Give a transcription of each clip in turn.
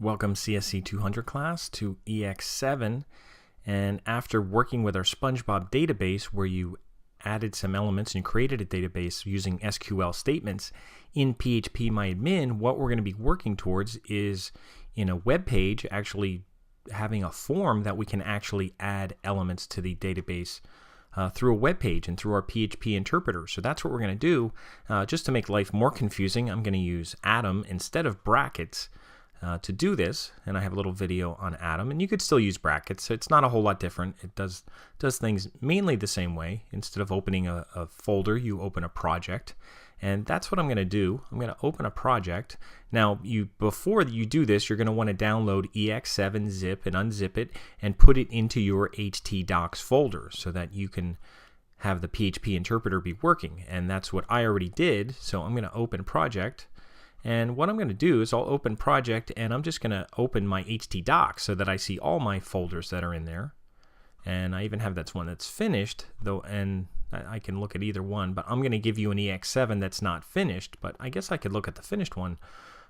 Welcome CSC 200 class to EX7, and after working with our SpongeBob database where you added some elements and created a database using SQL statements in PHP what we're going to be working towards is in a web page actually having a form that we can actually add elements to the database through a web page and through our PHP interpreter. So that's what we're going to do. Just to make life more confusing, I'm going to use Atom instead of brackets to do this, and I have a little video on Atom, and you could still use brackets, so it's not a whole lot different. It does things mainly the same way. Instead of opening a folder, you open a project, and that's what I'm going to do. I'm going to open a project. Now, before you do this, you're going to want to download EX7 zip and unzip it and put it into your htdocs folder so that you can have the PHP interpreter be working, and that's what I already did. So I'm going to open project. And what I'm going to do is I'll open project, and I'm just going to open my htdocs so that I see all my folders that are in there. And I even have that one that's finished, though, and I can look at either one, but I'm going to give you an EX7 that's not finished, but I guess I could look at the finished one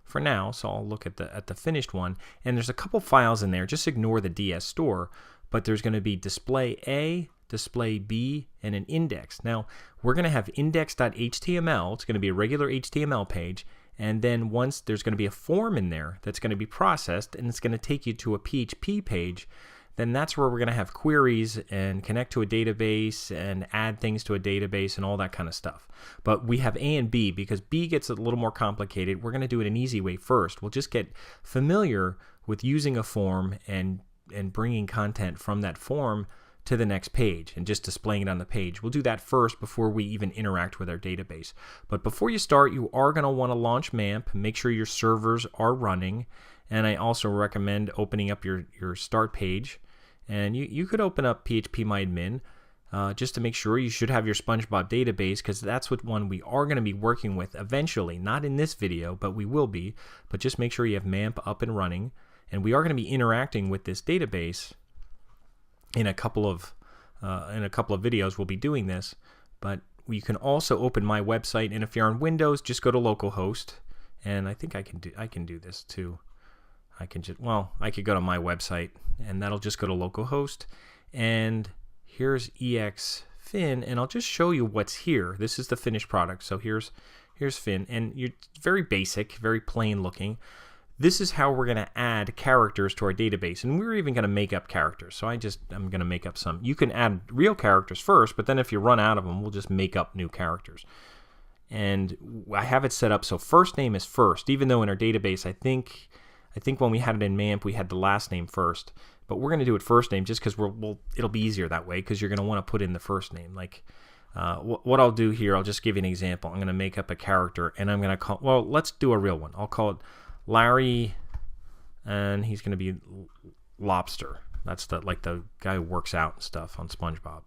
for now, so I'll look at the finished one. And there's a couple files in there. Just ignore the DS store, but there's going to be display A, display B, and an index. Now, we're going to have index.html. It's going to be a regular HTML page. And then once there's going to be a form in there that's going to be processed, and it's going to take you to a PHP page, then that's where we're going to have queries and connect to a database and add things to a database and all that kind of stuff. But we have A and B because B gets a little more complicated. We're going to do it an easy way first. We'll just get familiar with using a form and bringing content from that form to the next page and just displaying it on the page. We'll do that first before we even interact with our database. But before you start, you are going to want to launch MAMP. Make sure your servers are running, and I also recommend opening up your start page. And you could open up PHP just to make sure. You should have your SpongeBob database because that's what one we are going to be working with eventually. Not in this video, but we will be. But just make sure you have MAMP up and running, and we are going to be interacting with this database in a couple of videos. We'll be doing this, but you can also open my website, and if you're on Windows, just go to localhost, and I think I can do this too. I could go to my website, and that'll just go to localhost, and here's EXFin, and I'll just show you what's here. This is the finished product. So here's Fin, and you're very basic, very plain looking. This is how we're going to add characters to our database, and we're even going to make up characters. So I'm going to make up some. You can add real characters first, but then if you run out of them, we'll just make up new characters. And I have it set up so first name is first, even though in our database, I think when we had it in MAMP, we had the last name first. But we're going to do it first name just because it'll be easier that way because you're going to want to put in the first name. Like what I'll do here, I'll just give you an example. I'm going to make up a character, and I'm going to call, well, let's do a real one. I'll call it Larry, and he's going to be Lobster. That's the guy who works out and stuff on SpongeBob.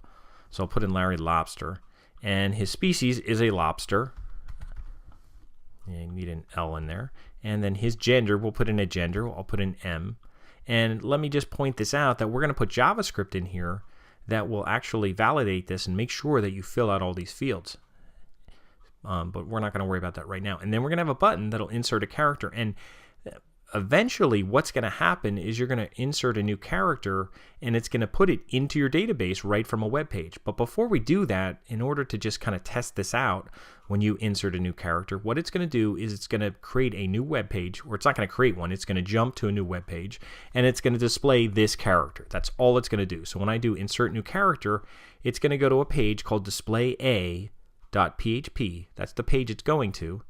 So I'll put in Larry Lobster, and his species is a lobster. You need an L in there. And then his gender, we'll put in a gender. I'll put in M. And let me just point this out that we're going to put JavaScript in here that will actually validate this and make sure that you fill out all these fields. But we're not going to worry about that right now. And then we're going to have a button that'll insert a character. And eventually what's going to happen is you're going to insert a new character, and it's going to put it into your database right from a web page. But before we do that, in order to just kind of test this out, when you insert a new character, what it's going to do is it's going to create a new web page, or it's not going to create one. It's going to jump to a new web page, and it's going to display this character. That's all it's going to do. So when I do insert new character, it's going to go to a page called display A.php. That's the page it's going to.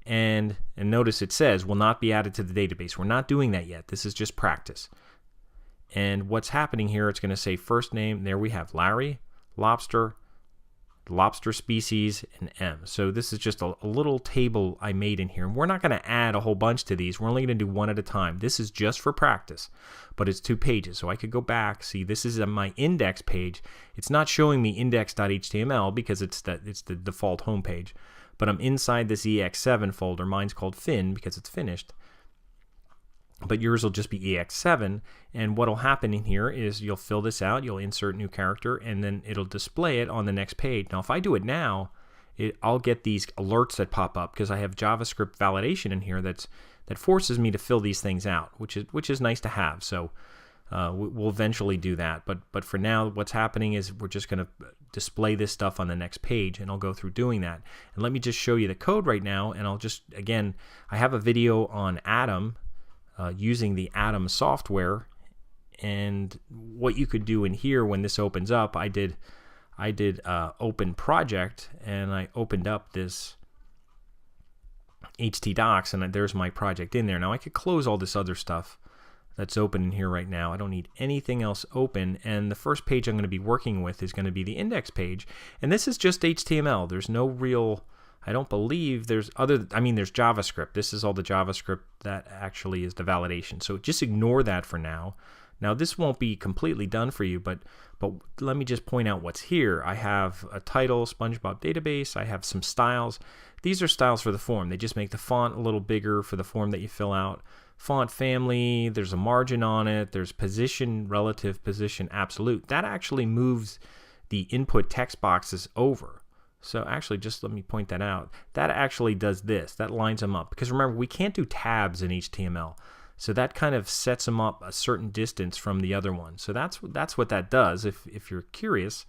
And notice it says will not be added to the database. We're not doing that yet. This is just practice. And what's happening here, it's going to say first name. There we have Larry, Lobster, lobster species, and M. So this is just a little table I made in here. And we're not going to add a whole bunch to these. We're only going to do one at a time. This is just for practice, but it's 2 pages. So I could go back. See, this is my index page. It's not showing me index.html because it's the default home page. But I'm inside this EX7 folder. Mine's called Fin because it's finished. But yours will just be EX7. And what will happen in here is you'll fill this out, you'll insert new character, and then it'll display it on the next page. Now, if I do it now, I'll get these alerts that pop up because I have JavaScript validation in here that forces me to fill these things out, which is nice to have. So we'll eventually do that. But for now, what's happening is we're just going to display this stuff on the next page, and I'll go through doing that. And let me just show you the code right now, and I'll just, again, I have a video on Atom using the Atom software, and what you could do in here when this opens up. I did open project, and I opened up this htdocs, and there's my project in there. Now I could close all this other stuff that's open in here right now. I don't need anything else open, and the first page I'm going to be working with is going to be the index page, and this is just HTML. There's no real, I don't believe there's there's JavaScript. This is all the JavaScript that actually is the validation, so just ignore that for now. Now this won't be completely done for you, but let me just point out what's here. I have a title, SpongeBob database. I have some styles. These are styles for the form. They just make the font a little bigger for the form that you fill out. Font family, there's a margin on it. There's position, relative, position, absolute. That actually moves the input text boxes over. So actually, just let me point that out. That actually does this. That lines them up. Because remember, we can't do tabs in HTML. So that kind of sets them up a certain distance from the other one. So that's what that does. If you're curious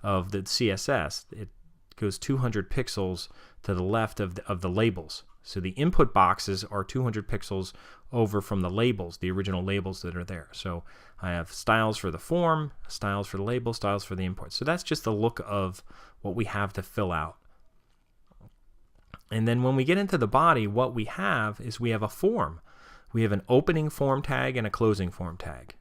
of the CSS, it goes 200 pixels to the left of the labels. So the input boxes are 200 pixels over from the labels, the original labels that are there. So I have styles for the form, styles for the label, styles for the import. So that's just the look of what we have to fill out. And then when we get into the body, what we have is we have a form. We have an opening form tag and a closing form tag.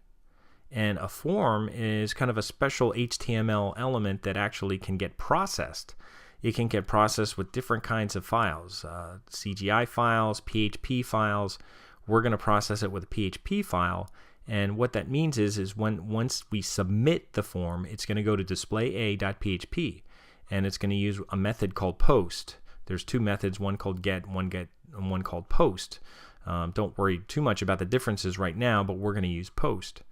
And a form is kind of a special HTML element that actually can get processed. It can get processed with different kinds of files, CGI files, PHP files. We're going to process it with a PHP file. And what that means is once we submit the form, it's going to go to displaya.php, and it's going to use a method called post. There's two methods, one called get, and one called post. Don't worry too much about the differences right now, but we're going to use post.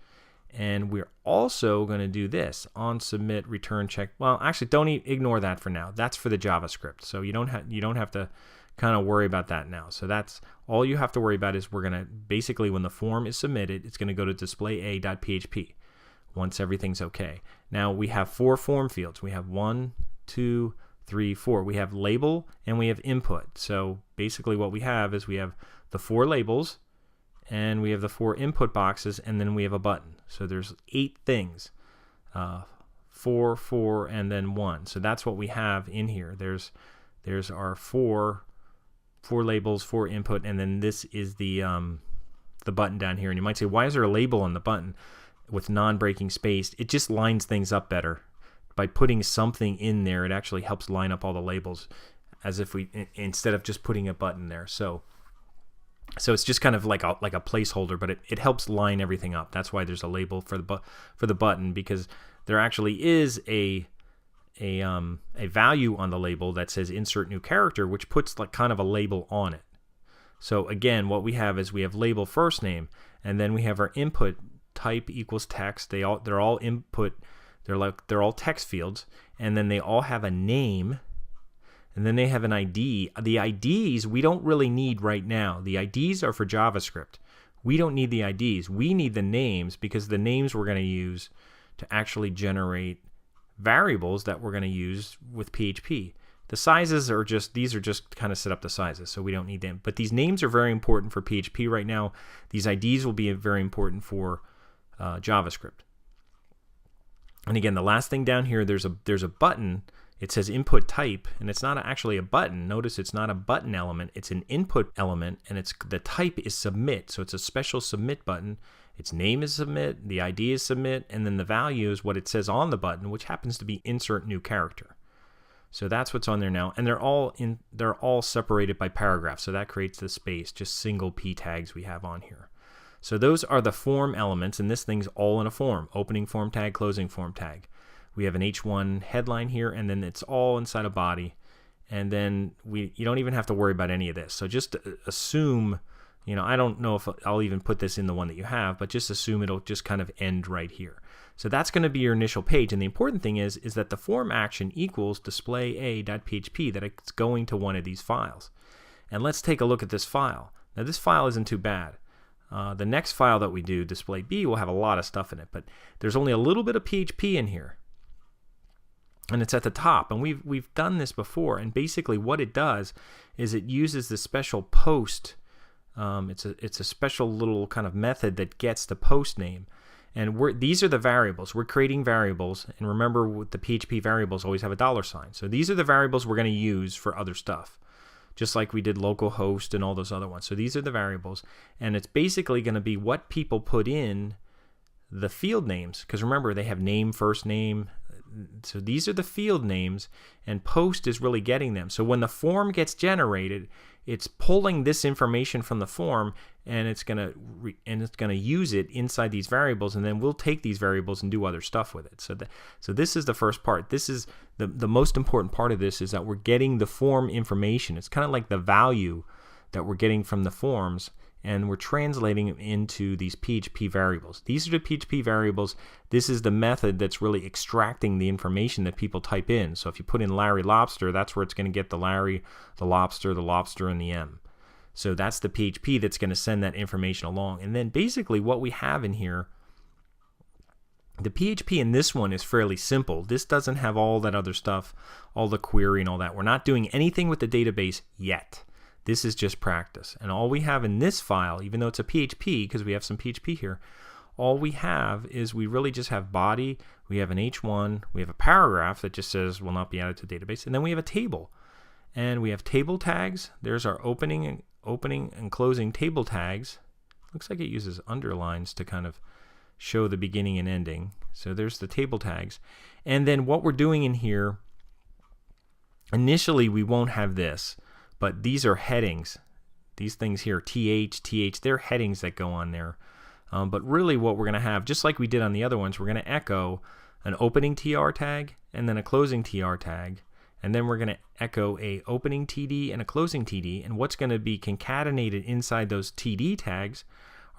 And we're also going to do this, on submit, return, check. Well, actually, don't ignore that for now. That's for the JavaScript, so you don't have to kind of worry about that now. So that's all you have to worry about. Is we're going to basically, when the form is submitted, it's going to go to displaya.php once everything's okay. Now we have 4 form fields. We have 1, 2, 3, 4. We have label and we have input. So basically what we have is we have the 4 labels, and we have the 4 input boxes, and then we have a button. So there's 8 things, 4, 4, and then 1. So that's what we have in here. There's our 4 labels, 4 input, and then this is the button down here. And you might say, why is there a label on the button with non-breaking space? It just lines things up better. By putting something in there, it actually helps line up all the labels, as if instead of just putting a button there. So it's just kind of like a placeholder, but it helps line everything up. That's why there's a label for the button, because there actually is a value on the label that says insert new character, which puts like kind of a label on it. So again, what we have is we have label first name, and then we have our input type equals text. They're all input. They're all text fields, and then they all have a name. And then they have an ID. The IDs we don't really need right now. The IDs are for JavaScript. We don't need the IDs. We need the names, because the names we're going to use to actually generate variables that we're going to use with PHP. The sizes are these are just kind of set up the sizes, so we don't need them. But these names are very important for PHP right now. These IDs will be very important for JavaScript. And again, the last thing down here, there's a button. It says input type, and it's not actually a button. Notice it's not a button element. It's an input element, and the type is submit. So it's a special submit button. Its name is submit, the ID is submit, and then the value is what it says on the button, which happens to be insert new character. So that's what's on there now, and they're all separated by paragraphs. So that creates the space, just single p tags we have on here. So those are the form elements, and this thing's all in a form: opening form tag, closing form tag. We have an H1 headline here, and then it's all inside a body. And then you don't even have to worry about any of this. So just assume, I don't know if I'll even put this in the one that you have, but just assume it'll just kind of end right here. So that's going to be your initial page. And the important thing is that the form action equals display.a.php, that it's going to one of these files. And let's take a look at this file. Now this file isn't too bad. The next file that we do, display B, will have a lot of stuff in it, but there's only a little bit of PHP in here. And it's at the top, and we've done this before, and basically what it does is it uses this special post. It's a special little kind of method that gets the post name. And these are the variables. We're creating variables, and remember with the PHP variables always have a $sign. So these are the variables we're going to use for other stuff, just like we did localhost and all those other ones. So these are the variables, and it's basically going to be what people put in the field names, because remember they have name, first name. So these are the field names, and post is really getting them. So when the form gets generated, it's pulling this information from the form, and it's gonna use it inside these variables, and then we'll take these variables and do other stuff with it. So this is the first part. This is the most important part of this, is that we're getting the form information. It's kind of like the value that we're getting from the forms, and we're translating it into these PHP variables. These are the PHP variables. This is the method that's really extracting the information that people type in. So if you put in Larry Lobster, that's where it's going to get the Larry, the lobster, and the M. So that's the PHP that's going to send that information along. And then basically what we have in here, the PHP in this one is fairly simple. This doesn't have all that other stuff, all the query and all that. We're not doing anything with the database yet. This is just practice. And all we have in this file, even though it's a PHP, because we have some PHP here, all we have is we really just have body, we have an H1, we have a paragraph that just says will not be added to database, and then we have a table. And we have table tags. There's our opening and closing table tags. Looks like it uses underlines to kind of show the beginning and ending. So there's the table tags. And then what we're doing in here, initially we won't have this, but these are headings. These things here, TH, they're headings that go on there. But really what we're going to have, just like we did on the other ones, we're going to echo an opening TR tag and then a closing TR tag. And then we're going to echo a opening TD and a closing TD. And what's going to be concatenated inside those TD tags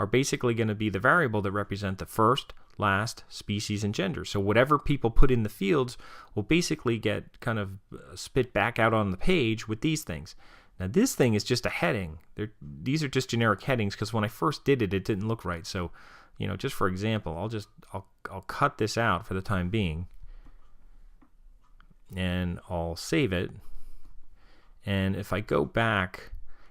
are basically going to be the variable that represent the first, last, species, and gender. So whatever people put in the fields will basically get kind of spit back out on the page with these things. Now this thing is just a heading. These are just generic headings, because when I first did it, it didn't look right. So, just for example, I'll cut this out for the time being, and I'll save it. And if I go back,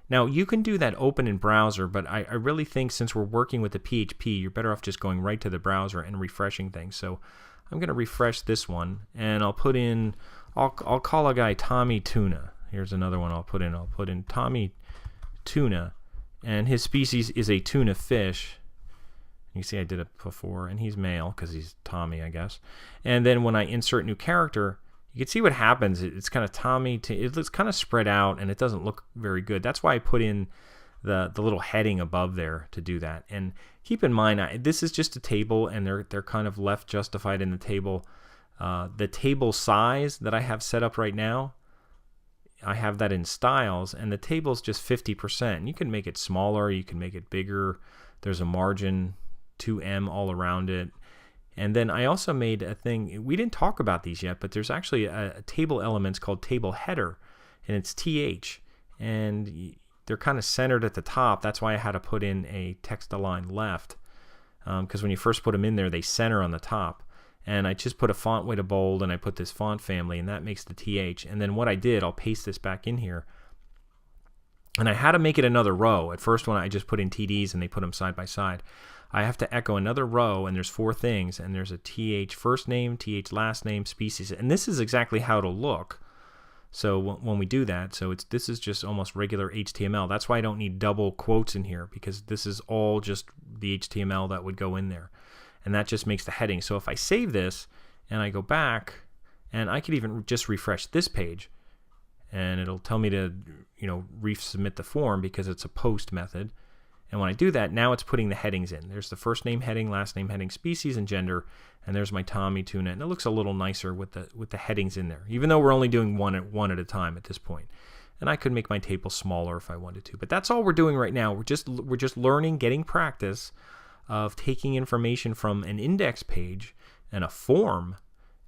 now you can do that open in browser, but I really think since we're working with the PHP, you're better off just going right to the browser and refreshing things. So I'm going to refresh this one, and I'll put in, I'll call a guy Tommy Tuna. Here's another one I'll put in Tommy Tuna, and his species is a tuna fish. You see I did it before, and he's male because he's Tommy, I guess. And then when I insert new character, you can see what happens. It's kind of Tommy, it's kind of spread out, and it doesn't look very good. That's why I put in the little heading above there to do that. And keep in mind, this is just a table, and they're kind of left justified in the table. The table size that I have set up right now, I have that in styles, and the table's just 50%. You can make it smaller, you can make it bigger. There's a margin 2M all around it. And then I also made a thing, we didn't talk about these yet, but there's actually a table elements called table header, and it's TH, and they're kind of centered at the top. That's why I had to put in a text align left, because when you first put them in there, they center on the top. And I just put a font weight of bold, and I put this font family, and that makes the TH. And then what I did, I'll paste this back in here, and I had to make it another row. At first one I just put in TDs, and they put them side by side. I have to echo another row, and there's 4 things, and there's a TH first name, TH last name, species, and this is exactly how it'll look. So when we do that, so this is just almost regular HTML. That's why I don't need double quotes in here, because this is all just the HTML that would go in there, and that just makes the heading. So if I save this and I go back, and I could even just refresh this page, and it'll tell me to resubmit the form because it's a post method. And when I do that, now it's putting the headings in. There's the first name heading, last name heading, species, and gender, and there's my Tommy Tuna, and it looks a little nicer with the headings in there, even though we're only doing one at a time at this point. and I could make my table smaller if I wanted to. But that's all we're doing right now. We're just learning, getting practice of taking information from an index page and a form,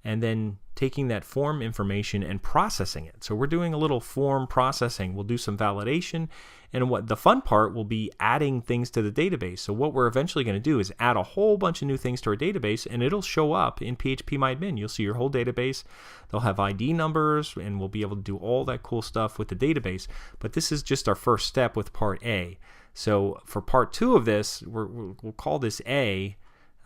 and then taking that form information and processing it. So we're doing a little form processing. We'll do some validation, and what the fun part will be adding things to the database. So what we're eventually going to do is add a whole bunch of new things to our database, and it'll show up in PHPMyAdmin. You'll see your whole database. They'll have ID numbers, and we'll be able to do all that cool stuff with the database. But this is just our first step with part A. So for part 2 of this, we'll call this A,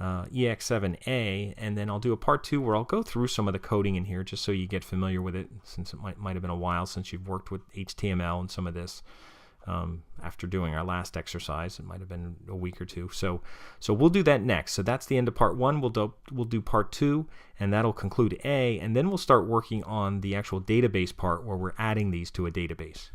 EX7A, and then I'll do a part 2 where I'll go through some of the coding in here just so you get familiar with it, since it might have been a while since you've worked with HTML and some of this. After doing our last exercise, it might have been a week or two. So we'll do that next. So that's the end of part 1. We'll do part 2, and that'll conclude A, and then we'll start working on the actual database part where we're adding these to a database.